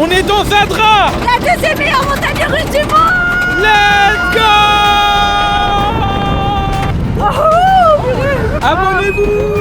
On est dans Zadra. La deuxième meilleure montagne russe du monde. Let's go. Abonnez-vous.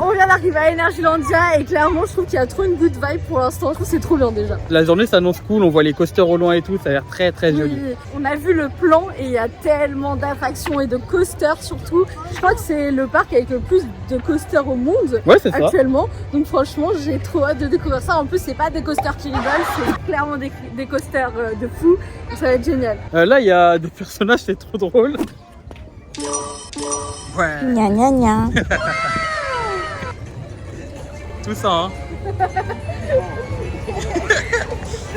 On vient d'arriver à Energylandia et clairement je trouve qu'il y a trop une good vibe pour l'instant. Je trouve que c'est trop bien déjà. La journée s'annonce cool, on voit les coasters au loin et tout, ça a l'air très très joli. Oui, on a vu le plan et il y a tellement d'attractions et de coasters surtout. Je crois que c'est le parc avec le plus de coasters au monde actuellement. Donc franchement j'ai trop hâte de découvrir ça. En plus c'est pas des coasters qui rigolent, c'est clairement des coasters de fou. Ça va être génial. Là il y a des personnages, c'est trop drôle. Ouais. Gna gna gna. Tout ça hein.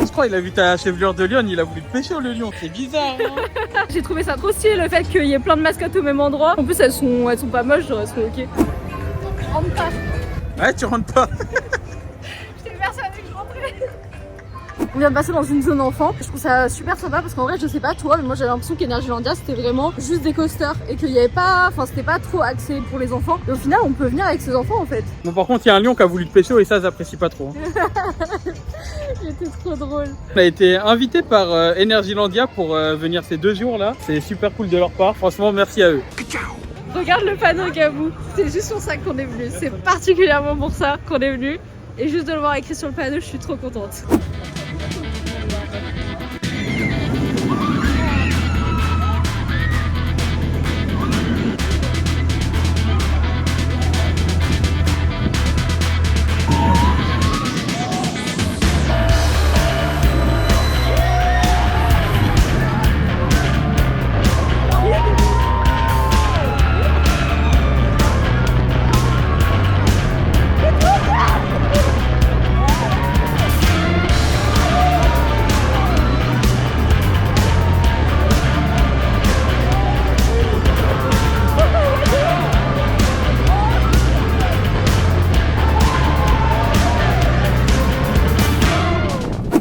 Je crois qu'il a vu ta chevelure de lion, il a voulu te pêcher le lion, c'est bizarre hein. J'ai trouvé ça trop stylé le fait qu'il y ait plein de mascottes au même endroit. En plus elles sont pas moches, genre elles sont ok. Je rentre pas. Ouais tu rentres pas. J'étais persuadée que je rentrais. On vient de passer dans une zone enfant. Je trouve ça super sympa parce qu'en vrai je sais pas toi mais moi j'avais l'impression qu'Energylandia c'était vraiment juste des coasters et qu'il y avait pas, enfin c'était pas trop axé pour les enfants. Et au final on peut venir avec ses enfants en fait. Bon par contre il y a un lion qui a voulu te pêcher et ça j'apprécie pas trop. C'était trop drôle. On a été invité par Energylandia pour venir ces 2 jours là. C'est super cool de leur part. Franchement merci à eux. Regarde le panneau Gabou. C'est juste pour ça qu'on est venu. C'est particulièrement pour ça qu'on est venu. Et juste de le voir écrit sur le panneau, je suis trop contente.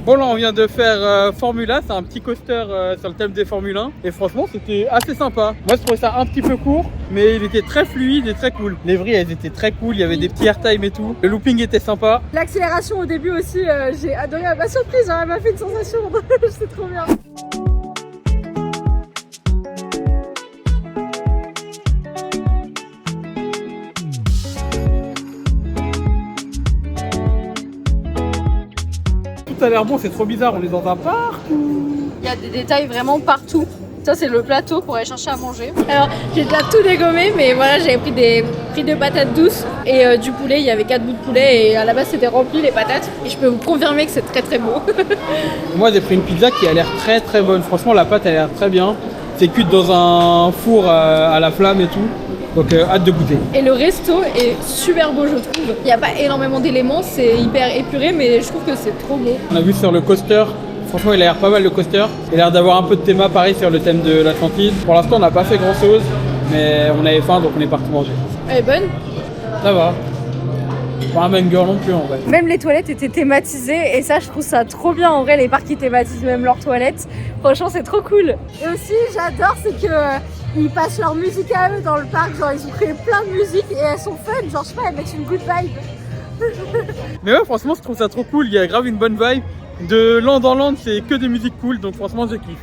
Bon là on vient de faire Formula, c'est un petit coaster sur le thème des Formule 1 et franchement c'était assez sympa. Moi je trouvais ça un petit peu court mais il était très fluide et très cool. Les vrilles elles étaient très cool, il y avait des petits airtime et tout. Le looping était sympa. L'accélération au début aussi, j'ai adoré ma surprise, elle m'a fait une sensation, c'est trop bien. Tout a l'air bon, c'est trop bizarre, on est dans un parc. Il y a des détails vraiment partout. Ça c'est le plateau pour aller chercher à manger. Alors j'ai déjà tout dégommé mais voilà j'avais pris des de patates douces et du poulet, il y avait 4 bouts de poulet et à la base c'était rempli les patates et je peux vous confirmer que c'est très très beau. Moi j'ai pris une pizza qui a l'air très très bonne, franchement la pâte elle a l'air très bien. C'est cuite dans un four à la flamme et tout. Donc hâte de goûter. Et le resto est super beau je trouve. Il n'y a pas énormément d'éléments, c'est hyper épuré mais je trouve que c'est trop beau. On a vu sur le coaster, franchement il a l'air pas mal le coaster. Il a l'air d'avoir un peu de théma pareil sur le thème de l'Atlantide. Pour l'instant on n'a pas fait grand chose, mais on avait faim donc on est parti manger. Elle est bonne? Ça va. Pas un banger non plus en vrai. Même les toilettes étaient thématisées et ça je trouve ça trop bien en vrai, les parcs qui thématisent même leurs toilettes. Franchement c'est trop cool. Et aussi j'adore c'est que ils passent leur musique à eux dans le parc, genre ils ont créé plein de musiques et elles sont fun, genre je sais pas, elles mettent une good vibe. Mais ouais franchement je trouve ça trop cool, il y a grave une bonne vibe. De land en land c'est que des musiques cool donc franchement je kiffe.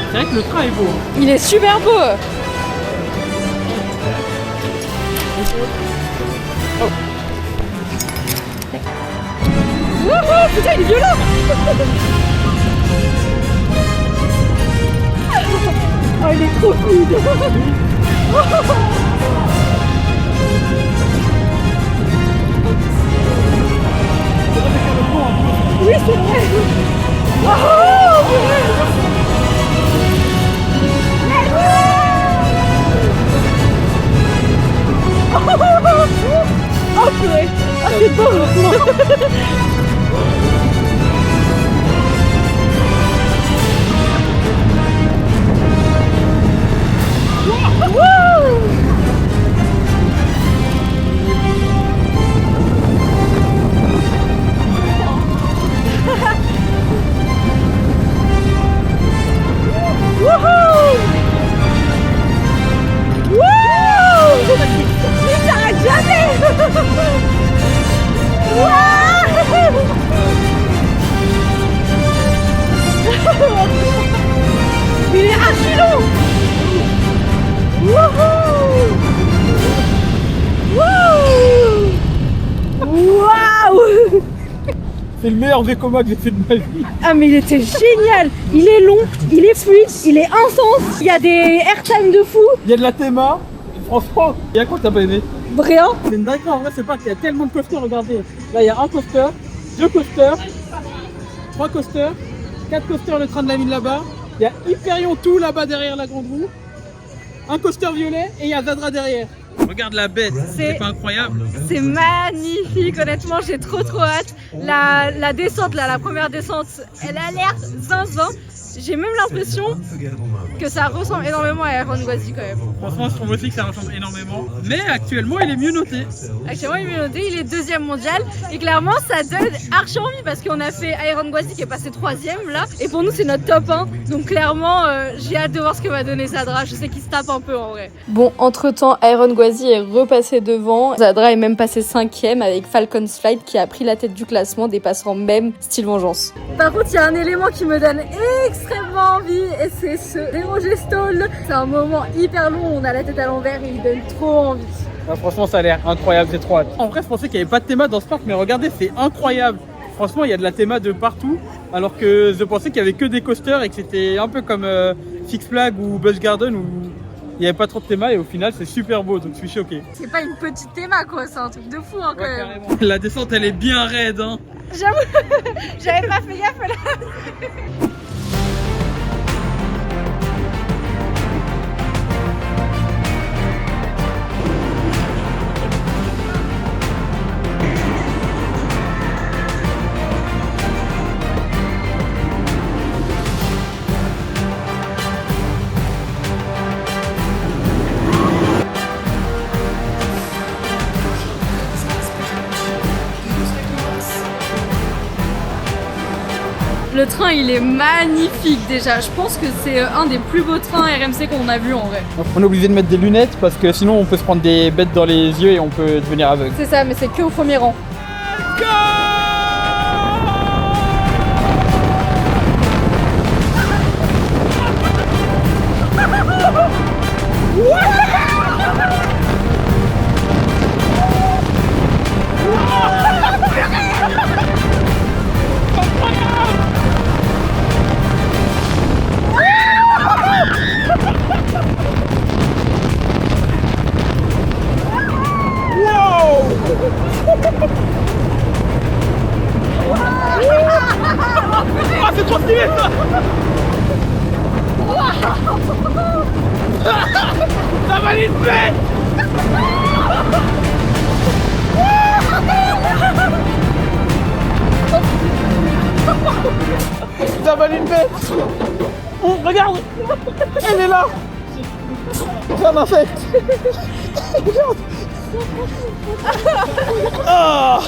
C'est vrai que le train est beau. Il est super beau. Oh. Wouhou, putain il est violent. Oh il est trop fluide. Oui c'est vrai. Oh, C'est beau. Il est archi long. Waouh. C'est le meilleur Vekoma que j'ai fait de ma vie. Ah mais il était génial. Il est long, il est fluide, il est intense. Il y a des airtime de fou. Il y a de la théma. Franchement, il y a quoi que t'as pas aimé? Rien. C'est une dinguerie en vrai, c'est pas qu'il y a tellement de coasters, regardez. Là il y a un coaster, 2 coasters, 3 coasters, 4 coasters, le train de la mine là-bas. Il y a Hyperion tout là-bas derrière la grande roue. Un coaster violet et il y a Zadra derrière. Regarde la bête, c'est pas incroyable? C'est magnifique, honnêtement j'ai trop hâte. La descente là, la première descente, elle a l'air zinzin. J'ai même l'impression que ça ressemble énormément à Iron Gwazi quand même. Franchement, je trouve aussi que ça ressemble énormément. Mais actuellement, il est mieux noté. Actuellement, il est mieux noté, il est 2e mondial. Et clairement, ça donne archi envie parce qu'on a fait Iron Gwazi qui est passé 3e là. Et pour nous, c'est notre top 1. Donc clairement, j'ai hâte de voir ce que va donner Zadra. Je sais qu'il se tape un peu en vrai. Bon, entre temps, Iron Gwazi est repassé devant. Zadra est même passé 5e avec Falcon's Flight qui a pris la tête du classement, dépassant même Style Vengeance. Par contre, il y a un élément qui me donne extrêmement envie et c'est ce déranger stall. C'est un moment hyper long, on a la tête à l'envers et il donne trop envie. Ah, franchement, ça a l'air incroyable, j'ai trop hâte. En vrai, je pensais qu'il n'y avait pas de théma dans ce parc, mais regardez, c'est incroyable. Franchement, il y a de la théma de partout, alors que je pensais qu'il n'y avait que des coasters et que c'était un peu comme Six Flags ou Busch Garden où il n'y avait pas trop de théma et au final, c'est super beau, donc je suis choqué. C'est pas une petite théma quoi, c'est un truc de fou hein, quand même. Carrément. La descente, elle est bien raide. Hein. J'avoue, j'avais pas fait gaffe là. Le train il est magnifique déjà, je pense que c'est un des plus beaux trains RMC qu'on a vu en vrai. On est obligé de mettre des lunettes parce que sinon on peut se prendre des bêtes dans les yeux et on peut devenir aveugle. C'est ça, mais c'est que au premier rang. Ah, c'est trop stylé ça. Ça valait une bête. Ça valait une bête. Regarde, elle est là. Regarde en fait. Regarde. Oh.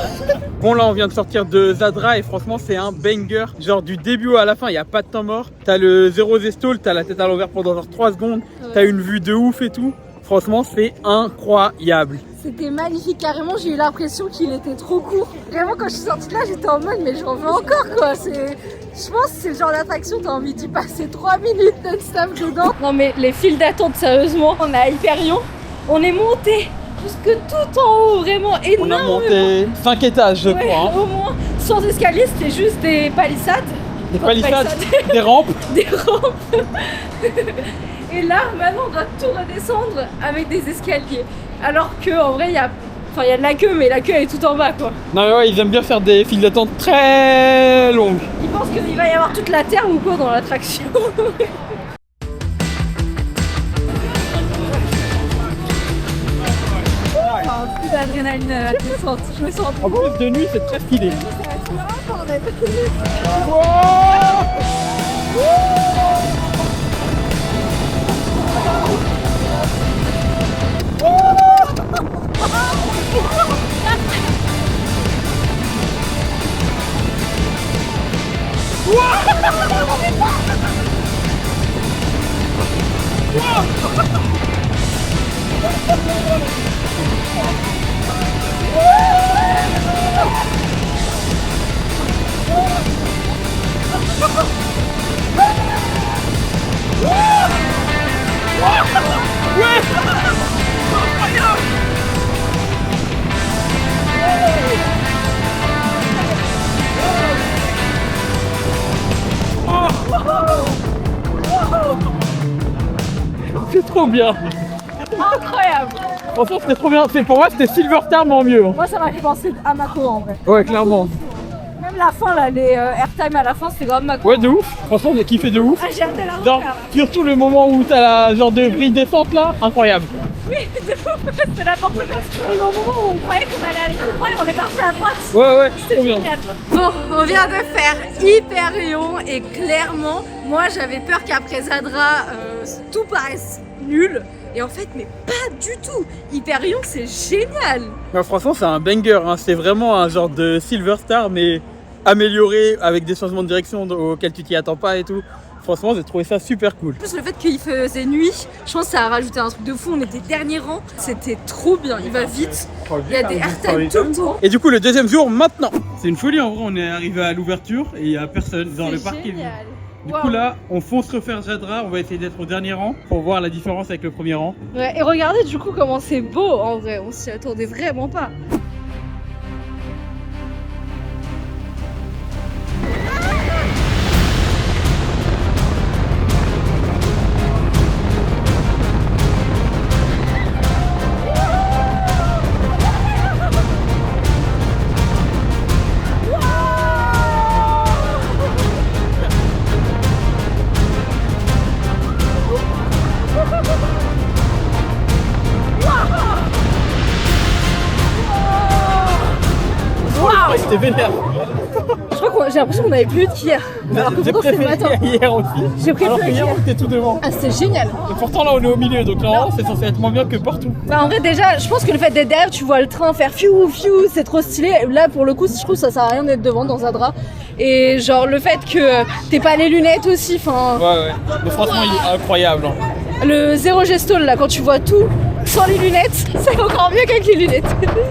Bon là on vient de sortir de Zadra et franchement c'est un banger. Genre du début à la fin il n'y a pas de temps mort. T'as le 0 zestall, t'as la tête à l'envers pendant genre 3 secondes. T'as une vue de ouf et tout. Franchement c'est incroyable. C'était magnifique, carrément j'ai eu l'impression qu'il était trop court. Vraiment quand je suis sortie de là j'étais en mode mais j'en veux encore quoi. Je pense que c'est le genre d'attraction, t'as envie d'y passer 3 minutes non-stop dedans. Non mais les files d'attente sérieusement, on a Hyperion, on est monté jusque tout en haut, vraiment énorme. On a monté 5 étages je crois. Hein. Au moins, sans escalier, c'était juste des palissades. Des palissades, des rampes. Des rampes. Et là, maintenant, on doit tout redescendre avec des escaliers. Alors qu'en vrai, il y a de la queue, mais la queue elle est tout en bas quoi. Non mais ouais, ils aiment bien faire des files d'attente très longues. Ils pensent qu'il va y avoir toute la terre ou quoi dans l'attraction. l'adrénaline à la descente. Je me sens En plus de nuit, c'est très stylé. C'est trop bien. incroyable. Franchement, c'était trop bien. Pour moi, c'était Silver Star, mais en mieux. Moi, ça m'a fait penser à Mako en vrai. Ouais, clairement. Même la fin, là, les airtime à la fin, c'était grave Mako. Ouais, de ouf. Franchement, j'ai kiffé de ouf. Ah, j'ai hâte de la refaire. Genre, surtout le moment où t'as la genre de brille descente là, incroyable. Oui, c'est ouf, c'est n'importe quoi. Au moment où on croyait qu'on allait aller tout droit, on est parti à droite. Ouais, c'est trop bien. Bon, on vient de faire Hyperion et clairement, moi j'avais peur qu'après Zadra, tout paraisse nul. Et en fait, mais pas du tout. Hyperion, c'est génial. Bah, franchement, c'est un banger. Hein. C'est vraiment un genre de Silver Star, mais amélioré avec des changements de direction auxquels tu t'y attends pas et tout. Franchement, j'ai trouvé ça super cool. En plus, le fait qu'il faisait nuit, je pense que ça a rajouté un truc de fou. On était dernier rang, c'était trop bien. Il va vite, il y a des airtime tout le temps. Et du coup, le deuxième jour, maintenant. C'est une folie en vrai, on est arrivé à l'ouverture et il n'y a personne dans le parc. Du coup là, on fonce refaire Zadra, on va essayer d'être au dernier rang pour voir la différence avec le premier rang. Ouais, et regardez du coup comment c'est beau en vrai, on s'y attendait vraiment pas. C'était vénère. Je crois que j'ai l'impression qu'on avait plus vite qu'hier. J'ai préféré hier aussi. J'ai préféré alors que hier on était tout devant. Ah, c'était génial. Et pourtant là on est au milieu, donc là c'est censé être moins bien que partout. Bah en vrai déjà, je pense que le fait d'être derrière, tu vois le train faire fiou fiou, c'est trop stylé. Là pour le coup, je trouve que ça sert à rien d'être devant dans Zadra. Et genre le fait que t'aies pas les lunettes aussi, enfin. Ouais. Mais franchement il est incroyable. Hein. Le zéro gestole là, quand tu vois tout sans les lunettes, c'est encore mieux qu'avec les lunettes.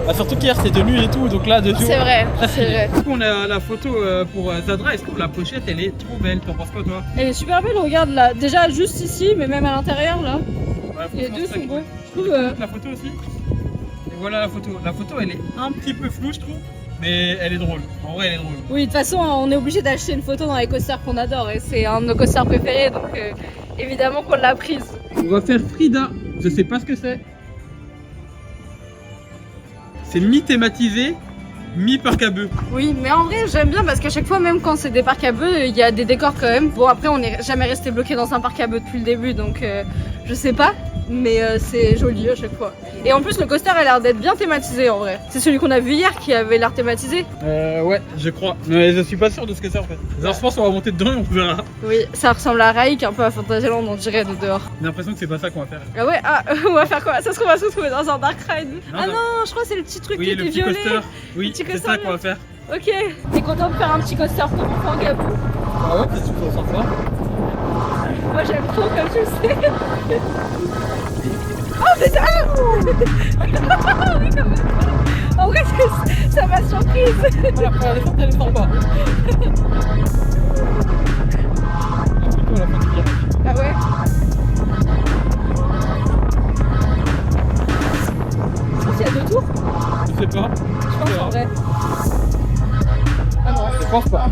Bah, surtout qu'hier c'était nuit et tout, donc là de jour. C'est vrai, c'est vrai. Du coup on a la photo pour Zadra, et je trouve la pochette elle est trop belle, t'en penses quoi toi? Elle est super belle, regarde là, déjà juste ici, mais même à l'intérieur là. Ouais, les deux sont beaux. Je trouve. La photo aussi. Et voilà la photo. La photo elle est un petit peu floue je trouve, mais elle est drôle. En vrai elle est drôle. Oui, de toute façon on est obligé d'acheter une photo dans les coasters qu'on adore et c'est un de nos coasters préférés, donc évidemment qu'on l'a prise. On va faire Frida, je sais pas ce que c'est. C'est mi-thématisé, mi-parc à bœufs. Oui, mais en vrai j'aime bien parce qu'à chaque fois, même quand c'est des parcs à bœufs, il y a des décors quand même. Bon, après on n'est jamais resté bloqué dans un parc à bœufs depuis le début, donc je sais pas, mais c'est joli à chaque fois. Et en plus le coaster a l'air d'être bien thématisé en vrai. C'est celui qu'on a vu hier qui avait l'air thématisé. Ouais, je crois. Mais je suis pas sûr de ce que c'est en fait. Alors je pense qu'on va monter dedans et on verra. Oui, ça ressemble à Raik, un peu à Fantasyland, on dirait de dehors. J'ai l'impression que c'est pas ça qu'on va faire. Ah ouais, on va faire quoi? Ça se trouve, on va se retrouver dans un dark ride. Non, ah non, je crois que c'est le petit truc oui, qui le était petit violet. coaster. Oui, Petit c'est coaster ça qu'on va faire. Ok. T'es content de faire un petit coaster pour enfants, Gabou? Ah ouais, qu'est-ce que tu peux ressentir? Moi j'aime trop comme tu le sais. Oh mais ça oui, quand même. En vrai ça m'a surprise. La première descente elle est sympa. Ah ouais. Je pense qu'il y a 2 tours. Je sais pas. Je pense en vrai. Ah non. Je pense pas.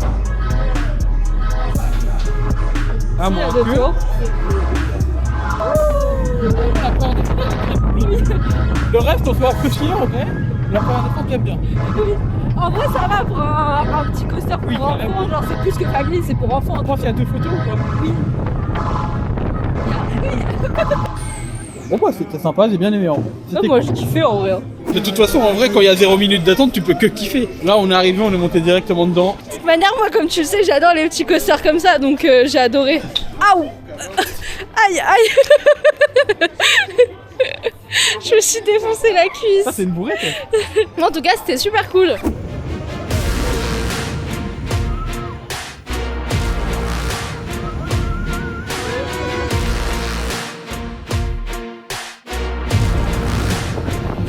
Ah Il y moi a 2 tours. Le reste on se fait apprécier en vrai. La première descente j'aime bien. Oui. En vrai ça va pour un petit coaster pour enfants, carrément. genre c'est plus que famille, c'est pour enfants. Je pense qu'il y a 2 photos ou pas? Oui. Bon bah c'était sympa, j'ai bien aimé en vrai. Ah, moi j'ai kiffé en vrai. Je De toute façon, en vrai, quand il y a 0 minute d'attente, tu peux que kiffer. Là, on est arrivé, on est monté directement dedans. De toute manière, moi, comme tu le sais, j'adore les petits coasters comme ça, donc j'ai adoré. Aouh. Aïe, aïe. Je me suis défoncé la cuisse. Ça, c'est une bourrette. En tout cas, c'était super cool.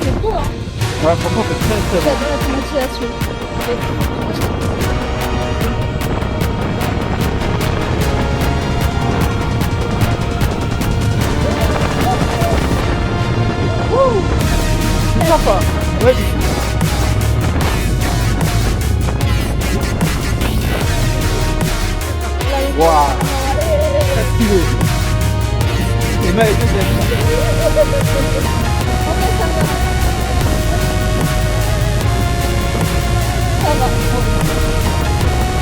C'est beau, hein. Ouais, franchement, c'est très bon. J'adore la motivation. C'est sympa. Ouais. Waouh. Stylé. Emma est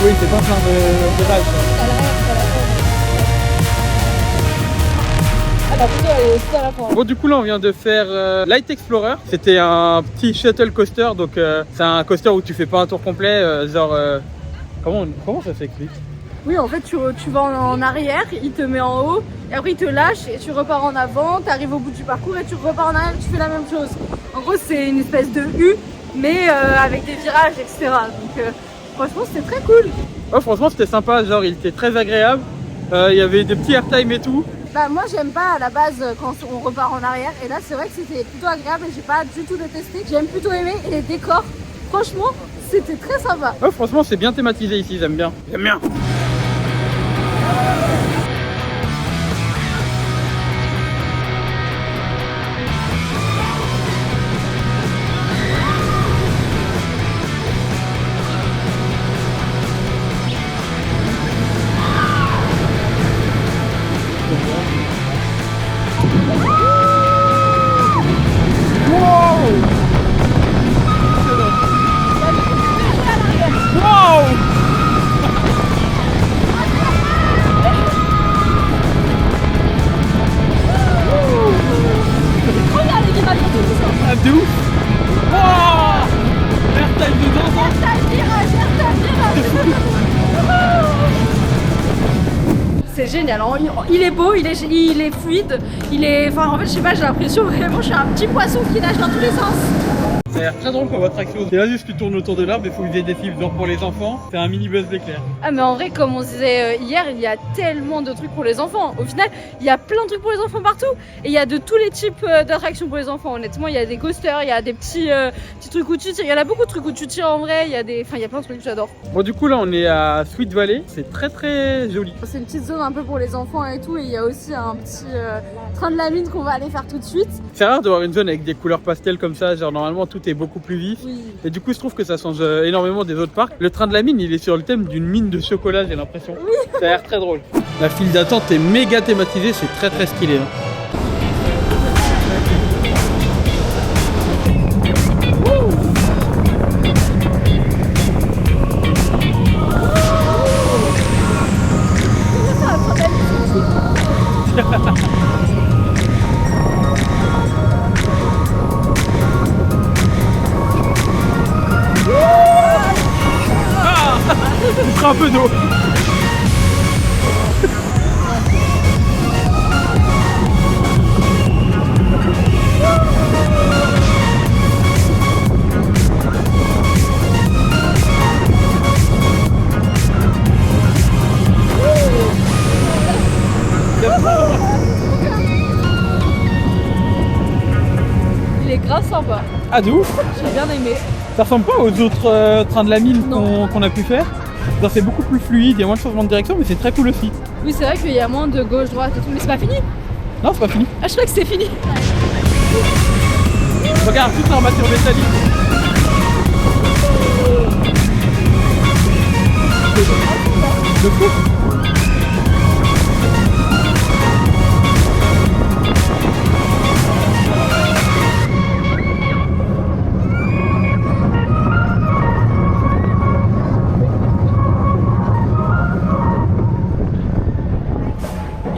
oui, c'est pas plein de vaches. Bon, du coup là on vient de faire Light Explorer. C'était un petit shuttle coaster, donc c'est un coaster où tu fais pas un tour complet, comment ça s'explique? Oui, en fait tu vas en arrière, il te met en haut et après il te lâche et tu repars en avant, tu arrives au bout du parcours et tu repars en arrière et tu fais la même chose. En gros c'est une espèce de U mais avec des virages, etc. Donc franchement c'était très cool. Ouais, franchement c'était sympa, genre il était très agréable, il y avait des petits airtime et tout. Bah moi j'aime pas à la base quand on repart en arrière et là c'est vrai que c'était plutôt agréable et j'ai pas du tout détesté. J'aime plutôt aimer et les décors, franchement c'était très sympa. Ouais, franchement c'est bien thématisé ici, j'aime bien. J'aime bien. De ouf. Wow. Airtime dedans. C'est génial, il est beau, il est fluide, enfin en fait je sais pas, j'ai l'impression vraiment je suis un petit poisson qui nage dans tous les sens. Ça a l'air très drôle comme attraction. C'est là juste tu tournes autour de l'arbre, il faut viser des fibres. Genre pour les enfants, c'est un mini buzz d'éclair. Ah mais en vrai comme on se disait hier, il y a tellement de trucs pour les enfants. Au final, il y a plein de trucs pour les enfants partout. Et il y a de tous les types d'attractions pour les enfants. Honnêtement, il y a des coasters, il y a des petits trucs où tu tires. Il y en a beaucoup de trucs où tu tires en vrai. Il y a plein de trucs que j'adore. Bon du coup là on est à Sweet Valley. C'est très très joli. C'est une petite zone un peu pour les enfants et tout. Et il y a aussi un petit train de la mine qu'on va aller faire tout de suite. C'est rare de voir une zone avec des couleurs pastel comme ça. Genre normalement tout est beaucoup plus vif. Oui. Et du coup je trouve que ça change énormément des autres parcs. Le train de la mine il est sur le thème d'une mine de chocolat, j'ai l'impression. Oui. Ça a l'air très drôle. La file d'attente est méga thématisée, c'est très très stylé. Un peu d'eau. Il est grave sympa. Ah de ouf. J'ai bien aimé. Ça ressemble pas aux autres trains de la mine qu'on a pu faire. C'est beaucoup plus fluide, il y a moins de changements de direction, mais c'est très cool aussi. Oui, c'est vrai qu'il y a moins de gauche, droite et tout, mais c'est pas fini. Non, c'est pas fini. Ah, je crois que c'est fini. Regarde, toute l'armature métallique. De fou.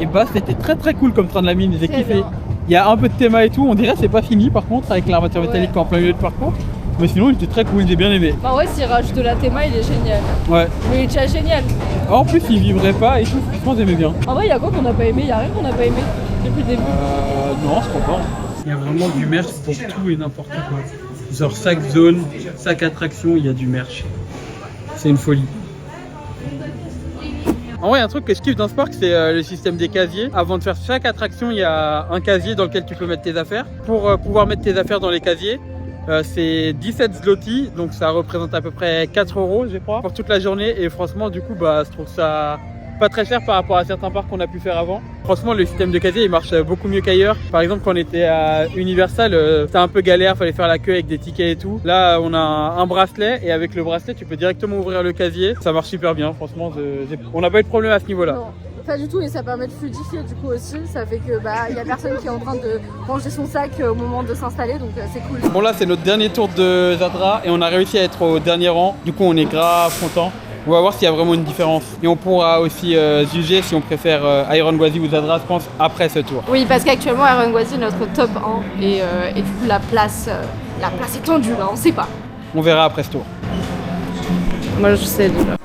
Et bah c'était très très cool comme train de la mine, j'ai kiffé. Il y a un peu de théma et tout, on dirait que c'est pas fini par contre avec l'armature métallique en plein milieu de parcours. Mais sinon il était très cool, j'ai bien aimé. Bah ouais, s'il rajoute de la théma, il est génial. Ouais. Mais il est déjà génial. En plus il vibrait pas et tout, franchement j'aimais bien. En vrai, il y a quoi qu'on n'a pas aimé? Il y a rien qu'on n'a pas aimé depuis le début. Non, je crois pas. Il y a vraiment du merch pour tout et n'importe quoi. Genre chaque zone, chaque attraction, il y a du merch. C'est une folie. En vrai, un truc que je kiffe dans ce parc, c'est le système des casiers. Avant de faire chaque attraction, il y a un casier dans lequel tu peux mettre tes affaires. Pour pouvoir mettre tes affaires dans les casiers, c'est 17 zloty, donc ça représente à peu près 4 € je crois, pour toute la journée. Et franchement, du coup, bah, je trouve ça pas très cher par rapport à certains parcs qu'on a pu faire avant. Franchement, le système de casier il marche beaucoup mieux qu'ailleurs. Par exemple, quand on était à Universal, c'était un peu galère, fallait faire la queue avec des tickets et tout. Là, on a un bracelet et avec le bracelet, tu peux directement ouvrir le casier. Ça marche super bien, franchement. On n'a pas eu de problème à ce niveau-là. Non, pas du tout, et ça permet de fluidifier du coup aussi. Ça fait que bah y a personne qui est en train de ranger son sac au moment de s'installer, donc c'est cool. Bon là, c'est notre dernier tour de Zadra et on a réussi à être au dernier rang. Du coup, on est grave content. On va voir s'il y a vraiment une différence. Et on pourra aussi juger si on préfère Iron Gwazi ou Zadra, je pense, après ce tour. Oui, parce qu'actuellement, Iron Gwazi est notre top 1. Et du coup, la place est tendue, là, on sait pas. On verra après ce tour. Moi, je sais déjà.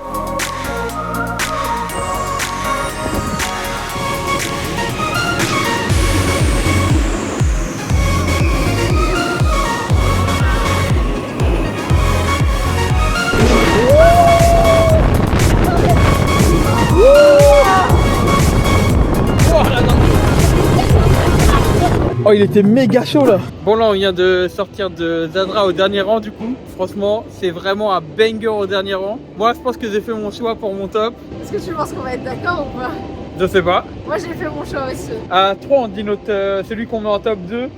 Oh, il était méga chaud là. Bon là, on vient de sortir de Zadra au dernier rang du coup. Franchement, c'est vraiment un banger au dernier rang. Moi, je pense que j'ai fait mon choix pour mon top. Est-ce que tu penses qu'on va être d'accord ou pas? Je sais pas. Moi, j'ai fait mon choix aussi. À 3, on dit celui qu'on met en top 2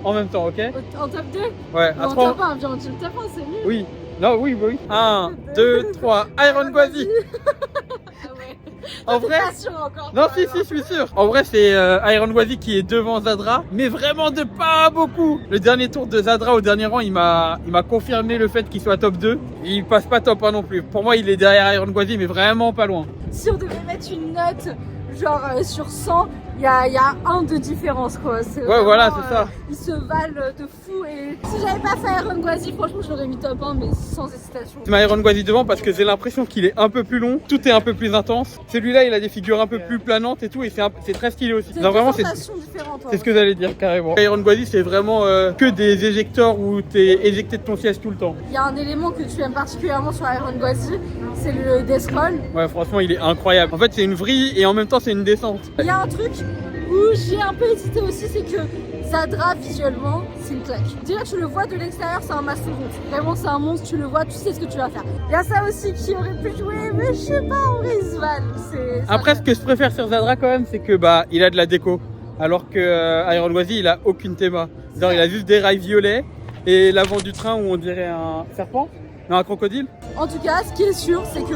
en même temps, ok? En top 2? Ouais, à 3. En top 1, viens, tu le top 1, c'est mieux. Oui. Non, oui, oui. 1, 2, 3. Iron Gwazi. Ah ouais. En vrai, encore, non, si, je suis sûr. En vrai, c'est Iron Gwazi qui est devant Zadra, mais vraiment de pas beaucoup. Le dernier tour de Zadra au dernier rang, il m'a confirmé le fait qu'il soit top 2. Il passe pas top 1 non plus. Pour moi, il est derrière Iron Gwazi, mais vraiment pas loin. Si on devait mettre une note, genre sur 100, il y a 1 de différence quoi. Ouais, vraiment, voilà, c'est ça. Ils se valent de fou et si j'avais pas fait Iron Gwazi, franchement, je l'aurais mis top 1, mais sans hésitation. Je mets Iron Gwazi devant parce que j'ai l'impression qu'il est un peu plus long, tout est un peu plus intense. Celui-là, il a des figures un peu plus planantes et tout, et c'est très stylé aussi. C'est vraiment c'est ce que j'allais dire carrément. Iron Gwazi, c'est vraiment que des éjecteurs où t'es éjecté de ton siège tout le temps. Il y a un élément que tu aimes particulièrement sur Iron Gwazi, c'est le death roll. Ouais, franchement, il est incroyable. En fait, c'est une vrille et en même temps, c'est une descente. Il y a un truc où j'ai un peu hésité aussi, c'est que Zadra visuellement c'est une claque. Déjà tu le vois de l'extérieur, c'est un mastodonte. Vraiment c'est un monstre, tu le vois, tu sais ce que tu vas faire. Il y a ça aussi qui aurait pu jouer, mais je sais pas, en vrai il se valent. Après ce que je préfère sur Zadra quand même, c'est que bah il a de la déco. Alors que Iron Gwazi il a aucune théma. Genre il a juste des rails violets et l'avant du train où on dirait un serpent. Non, un crocodile. En tout cas, ce qui est sûr, c'est que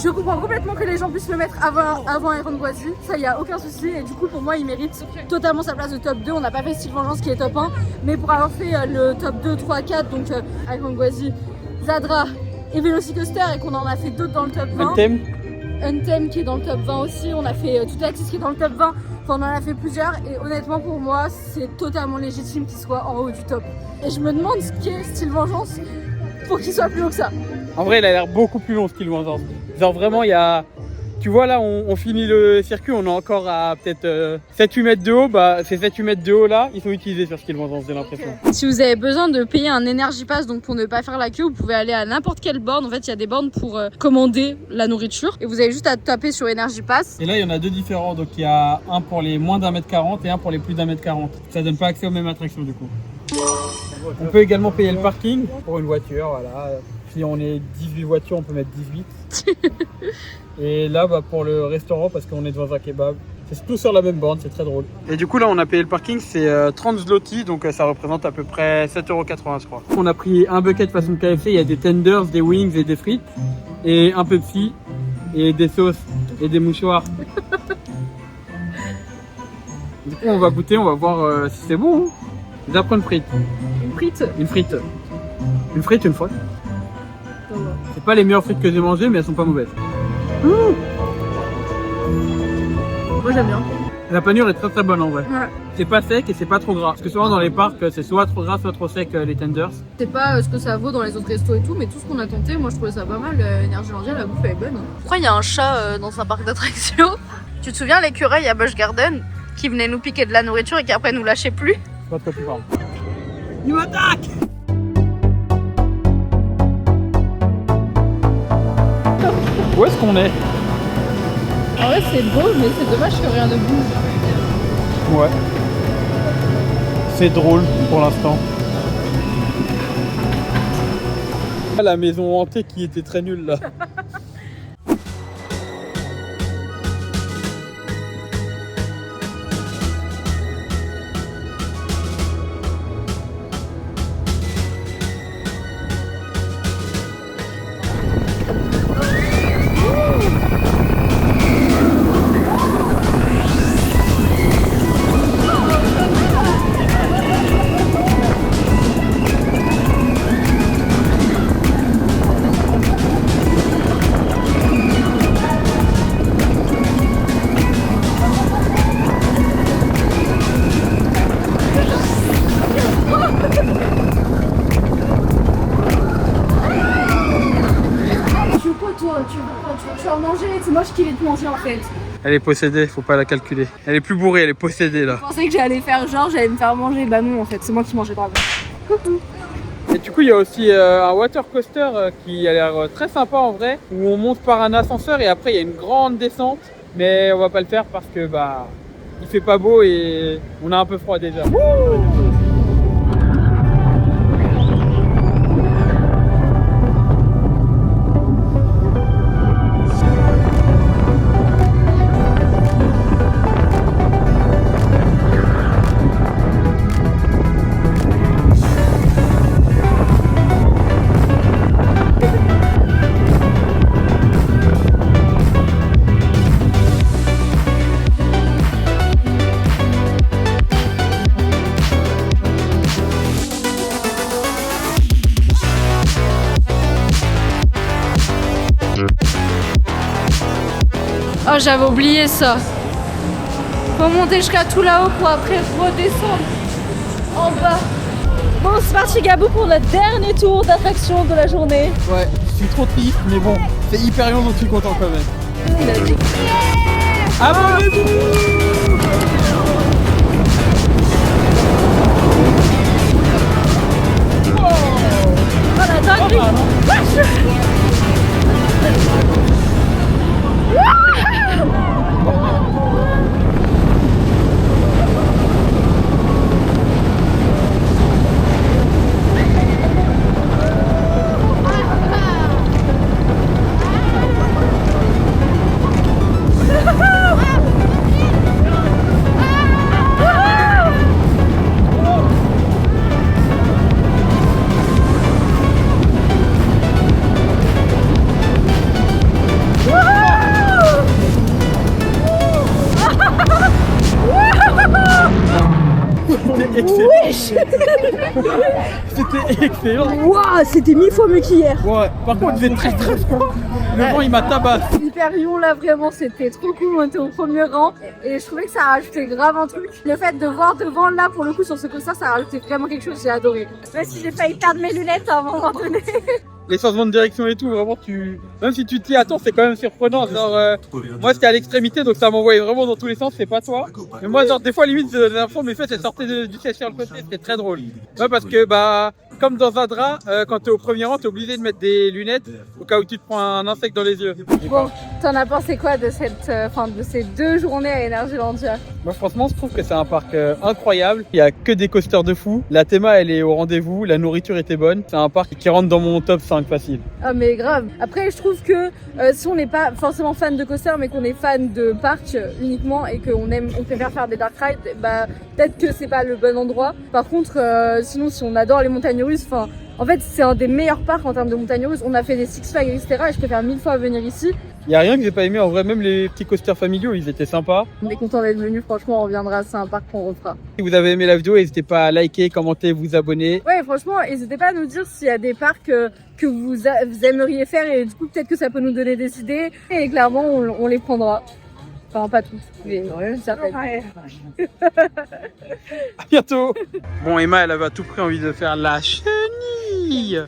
je comprends complètement que les gens puissent le mettre avant Iron Gwazi. Ça, il n'y a aucun souci. Et du coup, pour moi, il mérite totalement sa place de top 2. On n'a pas fait Style Vengeance qui est top 1. Mais pour avoir fait le top 2, 3, 4, donc Iron Gwazi, Zadra et Velocicoaster, et qu'on en a fait d'autres dans le top 20. Untamed qui est dans le top 20 aussi. On a fait toute l'Axis qui est dans le top 20. Enfin, on en a fait plusieurs. Et honnêtement, pour moi, c'est totalement légitime qu'il soit en haut du top. Et je me demande ce qu'est Style Vengeance pour qu'il soit plus haut que ça. En vrai, il a l'air beaucoup plus long, Style Vengeance. Genre vraiment, il y a... Tu vois là, on finit le circuit, on est encore à peut-être 7-8 mètres de haut. Bah, ces 7-8 mètres de haut là, ils sont utilisés sur Style Vengeance, j'ai l'impression. Okay. Si vous avez besoin de payer un Energy Pass, donc pour ne pas faire la queue, vous pouvez aller à n'importe quelle borne. En fait, il y a des bornes pour commander la nourriture. Et vous avez juste à taper sur Energy Pass. Et là, il y en a deux différents. Donc il y a un pour les moins d'1m40 et un pour les plus d'1m40. Ça donne pas accès aux mêmes attractions du coup. On peut également payer le parking pour une voiture, voilà. Si on est 18 voitures, on peut mettre 18. Et là, bah, pour le restaurant, parce qu'on est devant un kebab, c'est tout sur la même borne, c'est très drôle. Et du coup, là, on a payé le parking, c'est 30 zloty, donc ça représente à peu près 7,80 €, je crois. On a pris un bucket façon KFC, il y a des tenders, des wings et des frites, et un Pepsi, et des sauces, et des mouchoirs. Du coup, on va goûter, on va voir si c'est bon. Je vais prendre une frite. Une frite? Une frite. Une frite une fois. C'est pas les meilleures frites que j'ai mangées, mais elles sont pas mauvaises. Moi j'aime bien. La panure est très très bonne en vrai. Ouais. C'est pas sec et c'est pas trop gras. Parce que souvent dans les parcs, c'est soit trop gras, soit trop sec les tenders. C'est pas ce que ça vaut dans les autres restos et tout, mais tout ce qu'on a tenté, moi je trouvais ça pas mal. Énergélandia, la bouffe elle est bonne. Pourquoi il y a un chat dans un parc d'attractions? Tu te souviens l'écureuil à Busch Garden qui venait nous piquer de la nourriture et qui après nous lâchait plus? Pas trop plus fort. Il m'attaque! Où est-ce qu'on est? En vrai c'est beau, mais c'est dommage que rien ne bouge. Ouais. C'est drôle pour l'instant. La maison hantée qui était très nulle là. Tu vas manger, c'est moi qui vais te manger en fait. Elle est possédée, faut pas la calculer. Elle est plus bourrée, elle est possédée là. Je pensais que j'allais faire genre, j'allais me faire manger, bah non en fait, c'est moi qui mangeais pas. Coucou. Et du coup il y a aussi un water coaster qui a l'air très sympa en vrai, où on monte par un ascenseur et après il y a une grande descente. Mais on va pas le faire parce que bah il fait pas beau et on a un peu froid déjà. Oh j'avais oublié ça. Faut monter jusqu'à tout là-haut pour après redescendre en bas. Bon c'est parti Gabou pour le dernier tour d'attraction de la journée. Ouais, je suis trop triste mais bon, c'est hyper long donc je suis content quand même. Il a dit. Abonnez-vous! Oh la dinguerie! C'était excellent. Waouh, c'était 1000 fois mieux qu'hier. Ouais, par contre, il faisait très très froid. Le vent, il m'a tabassé. L'Hyperion, là, vraiment, c'était trop cool. On était au premier rang et je trouvais que ça rajoutait grave un truc. Le fait de voir devant, là, pour le coup, sur ce coaster, ça rajoutait vraiment quelque chose. J'ai adoré. Même si j'ai failli perdre mes lunettes à un moment donné. Les changements de direction et tout, vraiment, même si tu t'y attends, c'est quand même surprenant. Genre, moi, c'était à l'extrémité, donc ça m'envoyait vraiment dans tous les sens, c'est pas toi. Mais moi, genre, des fois, limite, j'ai l'impression que mes fesses, elles sortaient du siège sur le côté, c'était très drôle. Ouais, parce que, bah, comme dans un drap, quand t'es au premier rang, t'es obligé de mettre des lunettes au cas où tu te prends un insecte dans les yeux. Bon, t'en as pensé quoi de de ces 2 journées à Énergélandia? Moi, franchement, je trouve que c'est un parc incroyable. Il y a que des coasters de fou. La théma, elle est au rendez-vous. La nourriture était bonne. C'est un parc qui rentre dans mon top 5 facile. Ah, mais grave. Après, je trouve que si on n'est pas forcément fan de coaster, mais qu'on est fan de parc uniquement et on préfère faire des dark rides, bah, peut-être que c'est pas le bon endroit. Par contre, sinon, si on adore les montagnes russes, en fait, c'est un des meilleurs parcs en termes de montagnes russes. On a fait des Six Flags, etc. Et je préfère 1000 fois venir ici. Il n'y a rien que j'ai pas aimé. En vrai, même les petits coasters familiaux, ils étaient sympas. On est content d'être venu. Franchement, on reviendra. C'est un parc qu'on refera. Si vous avez aimé la vidéo, n'hésitez pas à liker, commenter, vous abonner. Ouais, franchement, n'hésitez pas à nous dire s'il y a des parcs que vous aimeriez faire. Et du coup, peut-être que ça peut nous donner des idées. Et clairement, on les prendra. Enfin, pas toutes, mais certaines. À bientôt. Bon, Emma, elle avait à tout prix envie de faire la chenille.